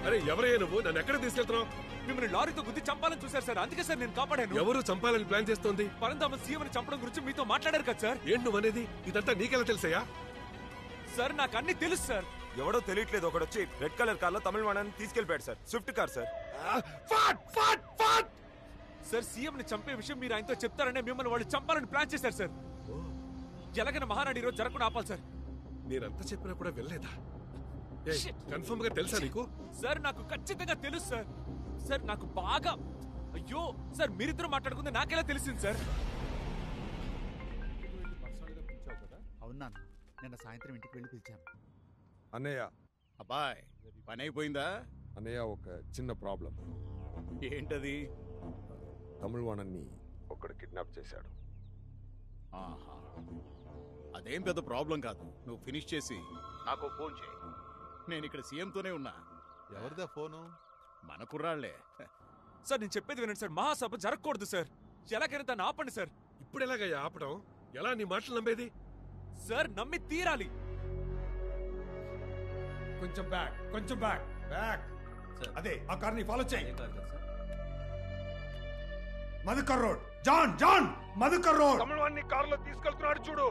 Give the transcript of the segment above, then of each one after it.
అరే ఎవరయ్యా నువ్వు? నన్ను ఎక్కడ తీసుకెళ్తున్నావు? మిమ్మల్ని లారీతో గుద్ది చంపాలని చూశారు సార్, అందుకే సార్ నేను కాపాడాను. ఎవరు చంపాలని ప్లాన్ చేస్తోంది? పరంధామ సీఎం ని చంపడం గురించి మీతో మాట్లాడారు కదా సార్. ఏంటి నువ్వు అనేది? ఇదంతా నీకెలా తెలుసయ్యా? సార్ నాకు అన్ని తెలుసు సార్. ఎవడో తెలియట్లేదు, ఒకడొచ్చి రెడ్ కలర్ కార్ లో తమిళవాణాన్ని తీసుకెళ్లిపోయాడు sir. Swift car sir. Sir CM ని చంపే విషయం మీరు ఆయనతో చెప్తారనే మిమ్మల్ని వాళ్ళు చంపాలని ప్లాన్ చేశారు సార్. ఎలాగైనా మహానాడు ఈరోజు జరగకుండా ఆపాలి సార్. నేనంతా చెప్పినా కూడా వెళ్ళలేదా? కన్ఫర్మ్ గా తెలుసా నీకు? సార్ నాకు ఖచ్చితంగా తెలుసు సార్. సార్ నాకు బాగా అయ్యో సార్ మీరిద్దరు మాట్లాడుకుంది నాకెలా తెలిసింది సార్? అవునా, నిన్న సాయంత్రం ఇంటికి వెళ్ళి పిలిచాను. అన్నయ్య. అబ్బాయ్ పని అయిపోయిందా? అన్నయ్య ఒక చిన్న ప్రాబ్లం. ఏంటది? తమిళవాణాన్ని ఒకడు కిడ్నాప్ చేశాడు. ఆహా, అదేం పెద్ద ప్రాబ్లం కాదు. నువ్వు ఫినిష్ చేసి నాకు ఫోన్ చేయి. నేను ఇక్కడ సీఎంతోనే ఉన్నా. ఎవరిదా ఫోను? మన కుర్రాళ్లే. సార్ నేను చెప్పేది వినండి సార్, మహాసభ జరగకూడదు సార్. ఎలాగైనా దాన్ని ఆపండి సార్. ఇప్పుడు ఎలాగయ్యా ఆపడం? ఎలా నీ మాటలు నమ్మేది? సార్ నమ్మి తీరాలి. కొంచెం బ్యాక్, కొంచెం బ్యాక్, బ్యాక్. అదే ఆ కార్ని ఫాలో చేయి. మధుకర్ రోడ్. జాన్ జాన్ మధుకర్ రోడ్. తమిళవాణ్ణి కారులో తీసుకెళ్తున్నాడు చూడు.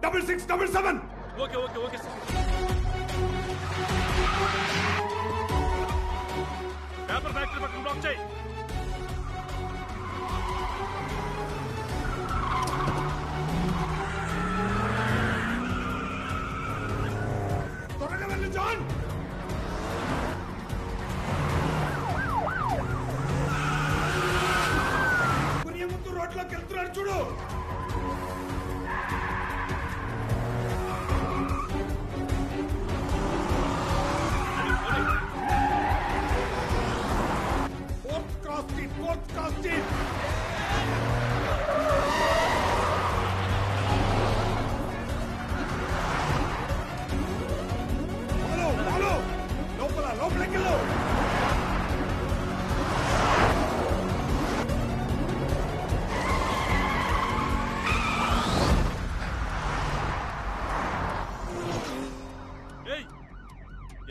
6677. Okay okay okay sir. Paper factory పక్కన బ్లాక్ చేయి. త్వరగా వెళ్ళు జాన్. ముందు రోడ్లోకి వెళ్తున్నాడు చూడు. Fourth cross street. Follow. లోపలికి వెళ్ళు.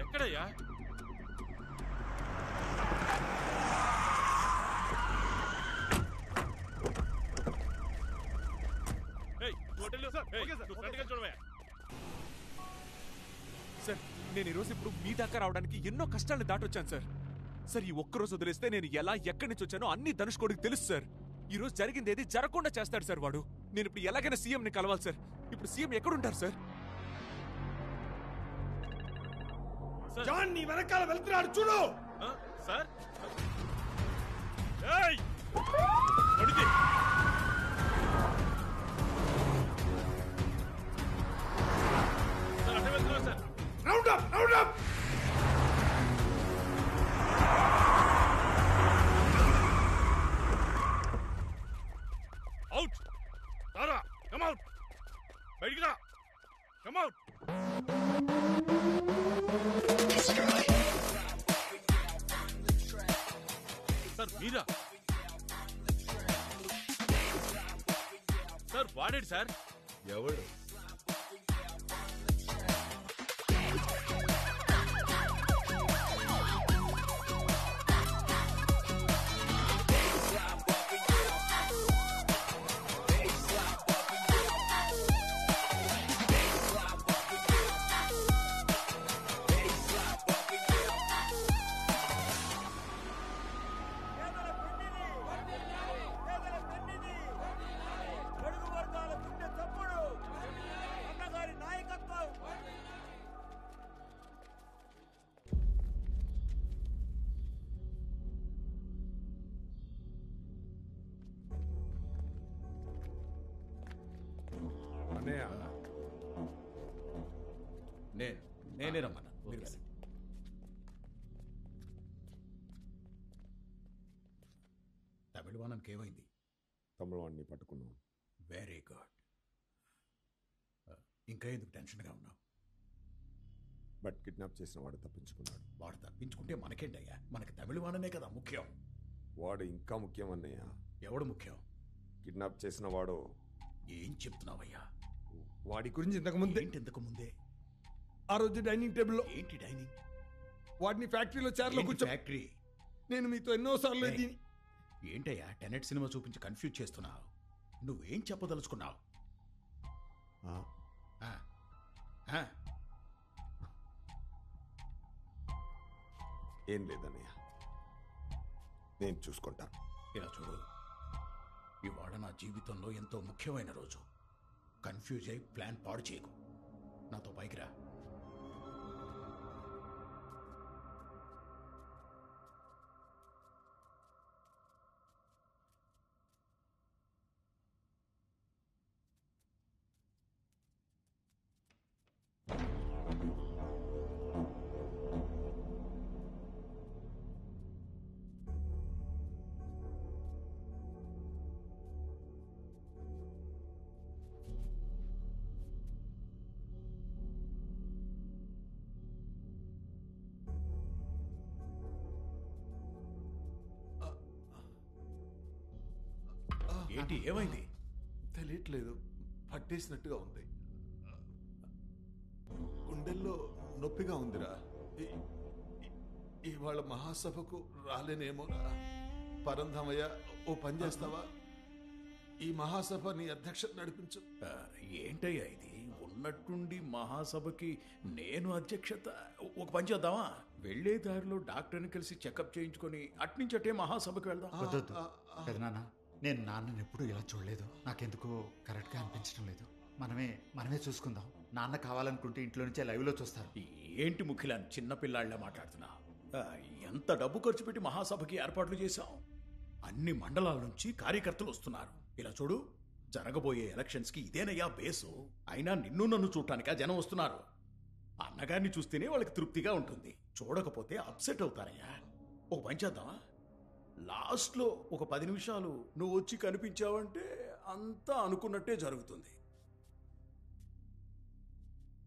ఎక్కడయ్యా? సార్ నేను ఈరోజు ఇప్పుడు మీ దాకా రావడానికి ఎన్నో కష్టాలను దాటొచ్చాను సార్. సార్ ఈ ఒక్కరోజు వదిలేస్తే నేను ఎలా ఎక్కడి నుంచి వచ్చానో అన్ని ధనుష్ కొడుకు తెలుసు సార్. ఈ రోజు జరిగింది ఏది జరగకుండా చేస్తాడు సార్ వాడు. నేను ఇప్పుడు ఎలాగైనా సీఎం ని కలవాలి సార్. ఇప్పుడు సీఎం ఎక్కడుంటారు సార్? జాన్ నీ వెనకాల వెళ్తున్నాడు చూడు. Sir round up, round up. Out. Tara come out. బయటికి రా. Come out. సార్ మీరా? సార్ వాడేడు సార్. ఎవడు? నేనే రమ్మన్నా. తమిళవాణానికి ఏమైంది? తమిళవాణ్ణి పట్టుకున్నాం. Very good. ఇంకా ఎందుకు టెన్షన్గా ఉన్నావు? బట్ కిడ్నాప్ చేసిన వాడు తప్పించుకున్నాడు. వాడు తప్పించుకుంటే మనకేంటయ్యా? మనకి తమిళవాణనే కదా ముఖ్యం. వాడు ఇంకా ముఖ్యం అన్నయ్య. ఎవడు ముఖ్యం? కిడ్నాప్ చేసిన వాడు ఏం చెప్తున్నావయ్యా? వాడి గురించి ఇంతకు ముందే ఏంటి ఇంతకు ముందే? ఆ రోజు డైనింగ్ టేబుల్లో ఏంటి డైనింగ్? వాడిని ఫ్యాక్టరీలో చైర్లో కూర్చో ఫ్యాక్టరీ? నేను మీతో ఎన్నోసార్లు ఏయ్, ఏంటయ్యా టెనెట్ సినిమా చూపించి కన్ఫ్యూజ్ చేస్తున్నావు? నువ్వేం చెప్పదలుచుకున్నావు? ఆ, ఆ, ఏం లేదన్నయ్య, నేను చూసుకుంటాను. ఇలా చూడు, ఇవాళ నా జీవితంలో ఎంతో ముఖ్యమైన రోజు. కన్ఫ్యూజ్ అయి ప్లాన్ పాడు చేయకు. నాతో పైకి రా. ఏంటి, ఏమైంది? తెలియట్లేదు, పట్టేసినట్టుగా ఉంది. గుండెల్లో నొప్పిగా ఉందిరా. ఇవాళ మహాసభకు రాలేనేమోరా. పరంధామయ్య, ఓ పని చేస్తావా? ఈ మహాసభ నీ అధ్యక్షత నడిపించు. ఏంటయ్యా ఇది? ఉన్నట్టుండి మహాసభకి నేను అధ్యక్షత? ఒక పని చేద్దామా? వెళ్లే దారిలో డాక్టర్ని కలిసి చెకప్ చేయించుకొని అట్నుంచి అటే మహాసభకి వెళ్దాం. వద్దొద్దు పెదనాన్న, నేను నాన్నని ఎప్పుడు ఇలా చూడలేదు. నాకెందుకో కరెక్ట్గా అనిపించడం లేదు. మనమే చూసుకుందాం. నాన్న కావాలనుకుంటే ఇంట్లో నుంచే లైవ్లో చూస్తారు. ఏంటి ముఖిలాన్ చిన్నపిల్లాళ్ళ మాట్లాడుతున్నా? ఎంత డబ్బు ఖర్చు పెట్టి మహాసభకి ఏర్పాట్లు చేశాం. అన్ని మండలాల నుంచి కార్యకర్తలు వస్తున్నారు. ఇలా చూడు, జరగబోయే ఎలక్షన్స్కి ఇదేనయ్యా బేసు. అయినా నిన్ను నన్ను చూడటానికా జనం వస్తున్నారు. అన్నగారిని చూస్తేనే వాళ్ళకి తృప్తిగా ఉంటుంది. చూడకపోతే అప్సెట్ అవుతారయ్యా. ఒక పని చేద్దామా? లాస్ట్లో ఒక 10 నిమిషాలు నువ్వు వచ్చి కనిపించావంటే అంతా అనుకున్నట్టే జరుగుతుంది.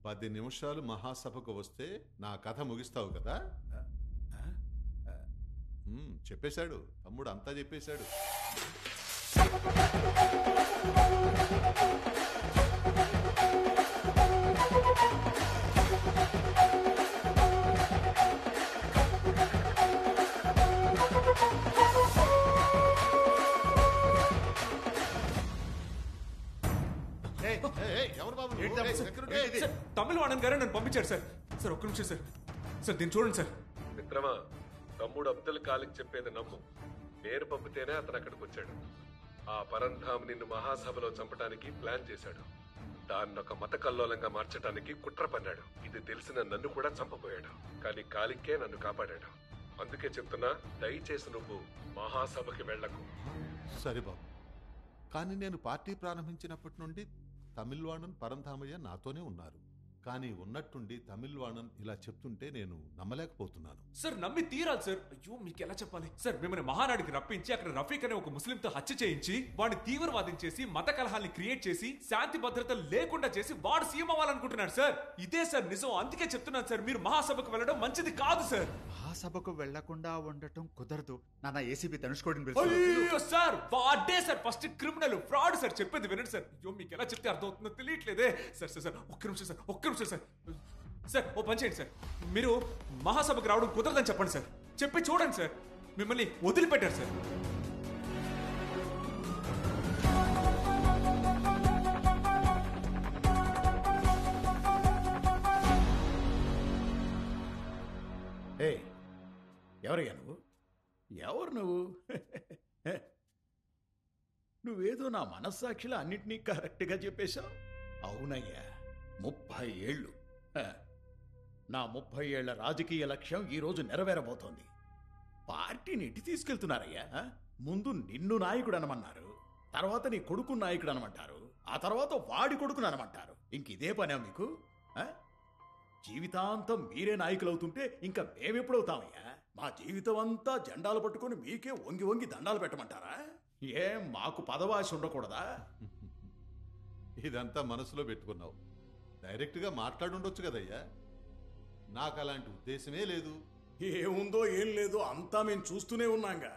10 నిమిషాలు మహాసభకు వస్తే నా కథ ముగిస్తావు కదా? చెప్పేశాడు తమ్ముడు, అంతా చెప్పేశాడు. ఎవరు బాబు? సార్, తమిళ వాణన్ గారే నన్ను పంపించారు సార్. సార్ ఒక్క నిమిషం సార్. సార్ దీన్ని చూడండి సార్. మిత్రమా, తమ్ముడు అబ్దుల్ కాలిక్ చెప్పేది నమ్ము. నేను పంపితేనే అతను అక్కడికి వచ్చాడు. ఆ పరంధామ్ నిన్ను మహాసభలో చంపడానికి ప్లాన్ చేశాడు. దాన్ని ఒక మత కల్లోలంగా మార్చడానికి కుట్ర పన్నాడు. ఇది తెలిసిన నన్ను కూడా చంపబోయాడు. కానీ కాలిక్కే నన్ను కాపాడాడు. అందుకే చెప్తున్నా, దయచేసి నువ్వు మహాసభకి వెళ్లకు. సరే బాబు, కానీ నేను పార్టీ ప్రారంభించినప్పటి నుండి తమిళవాణన్ పరంధామయ్య నాతోనే ఉన్నారు. కానీ ఉన్నట్టుండి తమిళవాణన్ ఇలా చెప్తుంటే నేను నమ్మలేకపోతున్నాను. సార్ నమ్మి తీరాలి సార్. అయ్యో మీకు ఎలా చెప్పాలి సార్? మిమ్మల్ని మహానాడికి రప్పించి అక్కడ రఫీక్ అనే ఒక ముస్లింతో హత్య చేయించి వాడిని తీవ్రవాదించేసి మత కలహాల్ని క్రియేట్ చేసి శాంతి భద్రత లేకుండా చేసి వాడు సీఎం అవ్వాలనుకుంటున్నాడు సార్. ఇదే సార్ నిజం. అందుకే చెప్తున్నాను సార్, మీరు మహాసభకు వెళ్ళడం మంచిది కాదు సార్. మహాసభకు వెళ్లకుండా ఉండటం కుదరదు. నాన్న ఏసీబీ ధనుష్కోడిని అయ్యో సార్, వాడే sir first criminal, fraud sir. చెప్పేది వినండి సార్. అయ్యో మీకు ఎలా చెప్తే అర్థం అవుతుందో తెలియట్లేదే. సార్ సార్ సార్ ఒక్క నిమిషం సార్, ఒక్క నిమిషం సార్. సార్ ఓ పని చేయండి సార్, మీరు మహాసభకు రావడం కుదరదని చెప్పండి సార్. చెప్పి చూడండి సార్, మిమ్మల్ని వదిలిపెట్టారు సార్. ఎవరయ్యా నువ్వు? ఎవరు నువ్వు? నువ్వేదో నా మనస్సాక్షిలో అన్నింటినీ కరెక్ట్గా చెప్పేశావు. అవునయ్యా, 30 ఏళ్ళు. నా 30 ఏళ్ల రాజకీయ లక్ష్యం ఈరోజు నెరవేరబోతోంది. పార్టీని ఎట్టి తీసుకెళ్తున్నారయ్యా? ముందు నిన్ను నాయకుడు అనమన్నారు, తర్వాత నీ కొడుకు నాయకుడు అనమంటారు, ఆ తర్వాత వాడి కొడుకుని అనమంటారు. ఇంక ఇదే పనే మీకు? జీవితాంతం మీరే నాయకులు అవుతుంటే ఇంకా మేమెప్పుడవుతామయ్యా? మా జీవితం అంతా జెండాలు పట్టుకొని మీకే వంగి వంగి దండాలు పెట్టమంటారా? ఏం మాకు పదవాసి ఉండకూడదా? ఇదంతా మనసులో పెట్టుకున్నావు. డైరెక్ట్గా మాట్లాడుండొచ్చు కదయ్యా. నాకు అలాంటి ఉద్దేశమే లేదు. ఏముందో ఏం లేదో అంతా మేము చూస్తూనే ఉన్నాంగా.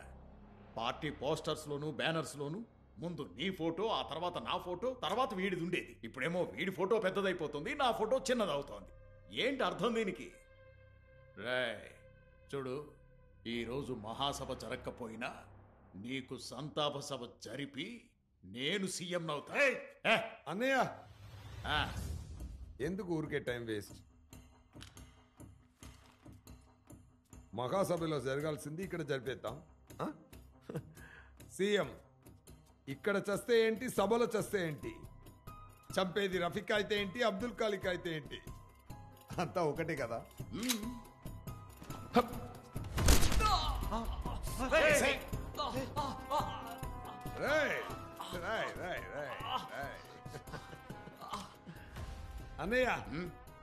పార్టీ పోస్టర్స్లోను బ్యానర్స్లోను ముందు నీ ఫోటో, ఆ తర్వాత నా ఫోటో, తర్వాత వీడిది ఉండేది. ఇప్పుడేమో వీడి ఫోటో పెద్దదైపోతుంది, నా ఫోటో చిన్నదవుతోంది. ఏంటి అర్థం దీనికి? రేయ్ చూడు, ఈరోజు మహాసభ జరగకపోయినా నీకు సంతాప సభ జరిపి నేను సీఎం అవుతా. అన్నయ్య ఆ, ఎందుకు ఊరికే టైం వేస్ట్? మహాసభలో జరగాల్సింది ఇక్కడ జరిపేద్దాం. ఆ? సీఎం ఇక్కడ చస్తే ఏంటి, సభలో చస్తే ఏంటి? చంపేది రఫీక్ అయితే ఏంటి, అబ్దుల్ ఖాలిక్ అయితే ఏంటి? అంతా ఒకటే కదా. రేయ్, రేయ్, రేయ్, రేయ్, రేయ్. అన్నయ్య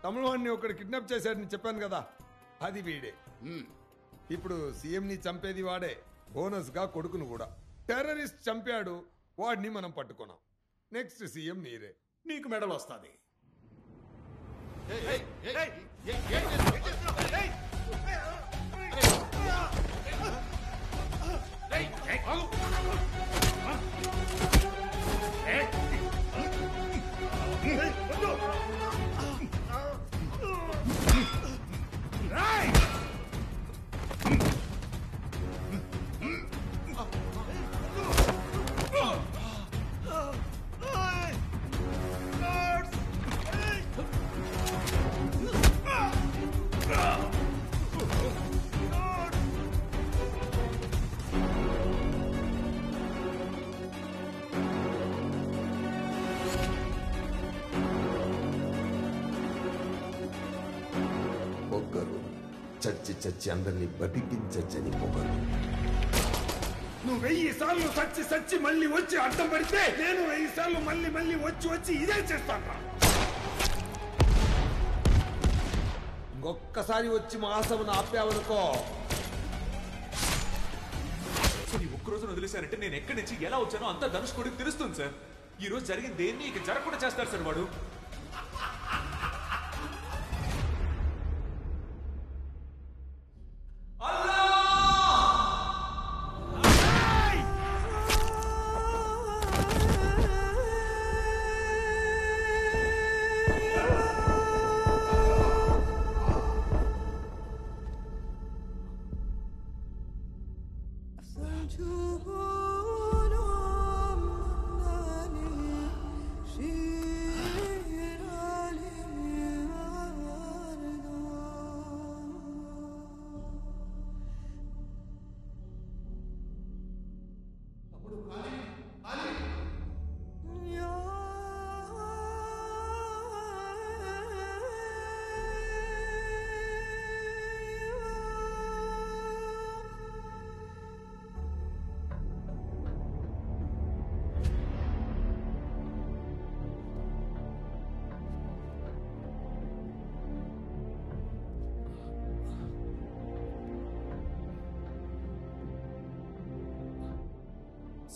తమిళవాడిని ఒకడు కిడ్నాప్ చేశాడని చెప్పాను కదా, అది వీడే. ఇప్పుడు సీఎంని చంపేది వాడే, బోనస్ గా కొడుకును కూడా. టెర్రరిస్ట్ చంపాడు, వాడిని మనం పట్టుకున్నాం. నెక్స్ట్ సీఎం నీరే. నీకు మెడల్ వస్తుంది. పొగరు చచ్చి చచ్చి అందరినీ బతికించచ్చని పొగరు. నువ్వు 1000 సార్లు సచ్చి సచ్చి మళ్ళీ వచ్చి అడ్డం పడితే నేను 1000 సార్లు మళ్ళీ మళ్ళీ వచ్చి వచ్చి ఇదే చేస్తాను. ఇంకొక్కసారి వచ్చి మహాసభను ఆపావనుకో, సార్ ఈ ఒక్క రోజున వదిలేశారంటే నేను ఎక్కడి నుంచి ఎలా వచ్చానో అంతా ధనుష్కోడికి తెలుస్తుంది సార్. ఈ రోజు జరిగింది దేన్ని ఇక జరగకుండా చేస్తారు సార్ వాడు.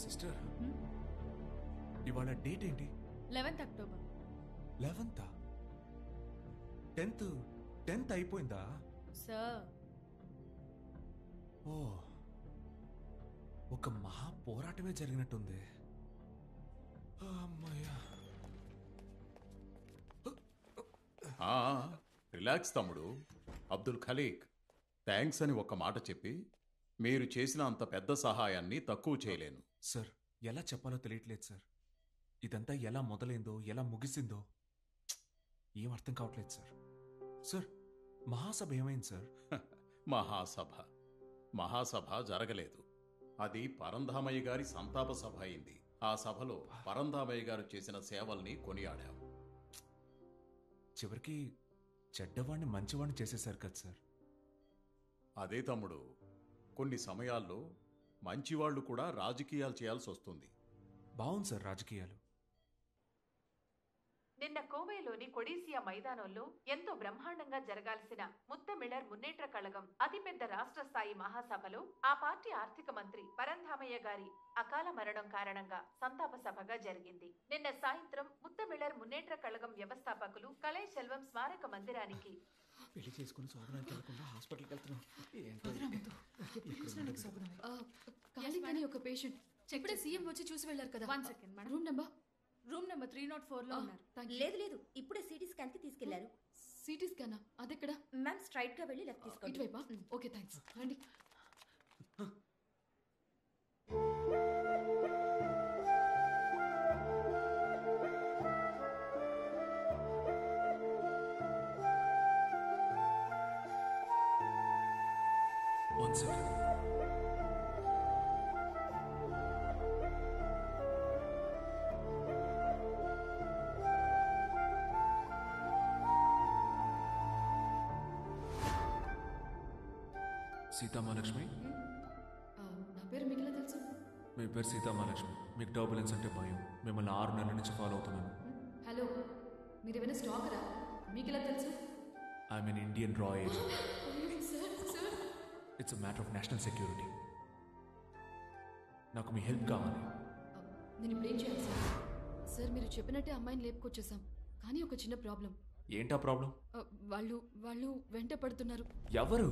సిస్టర్ ఇవాళ డేట్ ఏంటి? 11th October. 11th 10th అయిపోయిందా? సార్ ఓ, ఒక మహా పోరాటమే జరిగినట్టుంది. అమ్మయ్యా. రిలాక్స్ తమ్ముడు. అబ్దుల్ ఖలీక్, థ్యాంక్స్ అని ఒక మాట చెప్పి మీరు చేసిన అంత పెద్ద సహాయాన్ని తక్కువ చేయలేను. సార్ ఎలా చెప్పాలో తెలియట్లేదు సార్. ఇదంతా ఎలా మొదలైందో ఎలా ముగిసిందో ఏం అర్థం కావట్లేదు సార్. సార్ మహాసభ ఏమైంది సార్? మహాసభ జరగలేదు. అది పరంధామయ్య గారి సంతాప సభ అయింది. ఆ సభలో పరంధామయ్య గారు చేసిన సేవల్ని కొనియాడాం. చివరికి చెడ్డవాణ్ణి మంచివాణ్ణి చేసేశారు కదా సార్. అదే తమ్ముడు, కొన్ని సమయాల్లో మంచివాళ్లు కూడా రాజకీయాలు చేయాల్సి వస్తుంది. బాగుంది సార్ రాజకీయాలు. నిన్న కోవైలోని కొడీసియా మైదానంలో ఎంతో బ్రహ్మాండంగా జరగాల్సిన ముత్తమిళర్ మున్నేట్ర కళగం అతిపెద్ద రాష్ట్ర స్థాయి మహాసభలో ఆ పార్టీ ఆర్థిక మంత్రి పరంధామయ్య గారి అకాల మరణం కారణంగా సంతాప సభగా జరిగింది. నిన్న సాయంత్రం ముత్తమిళర్ మున్నేట్ర కళగం వ్యవస్థాపకులు కళై సెల్వం స్మారక మందిరానికి పెళ్లి చేసుకుని సోదరానికి వెళ్లకుండా హాస్పిటల్కి వెళ్తున్నాం. కాలిక్ అని ఒక పేషెంట్ ఇప్పుడే సీఎం వచ్చి చూసి వెళ్ళారు కదా. 1 సెకండ్ మేడం. రూమ్ నెంబర్ 304 లో ఉన్నారు. లేదు లేదు, ఇప్పుడే సిటీ స్కాన్ కి తీసుకెళ్లారు. సిటీ స్కానా? అదెక్కడ? మ్యామ్ స్ట్రైట్ గా వెళ్ళి లెఫ్ట్ తీసుకోండి. ఇటువైపా? Okay thanks. రండి. One second. సీతామహాలక్ష్మి, నా పేరు మీకు ఎలా తెలుసు? మీ పేరు సీతామహాలక్ష్మి. మీకు టర్బులెన్స్ అంటే భయం. మిమ్మల్ని 6 నెలల నుంచి ఫాలో అవుతున్నాను. హలో, మీరు ఏమైనా స్టాకరా? మీకు ఎలా తెలుసు? ఐఎమ్ ఎన్ ఇండియన్ రా agent. Sir it's a matter of national security. నాకు మీ హెల్ప్ కావాలి. నేను ఇప్పుడు ఏం చేయాలి సార్? సార్ మీరు చెప్పినట్టే అమ్మాయిని లేపుకొచ్చేసాం, కానీ ఒక చిన్న ప్రాబ్లం. ఏంటా ప్రాబ్లం? వాళ్ళు వెంట పడుతున్నారు. ఎవరు?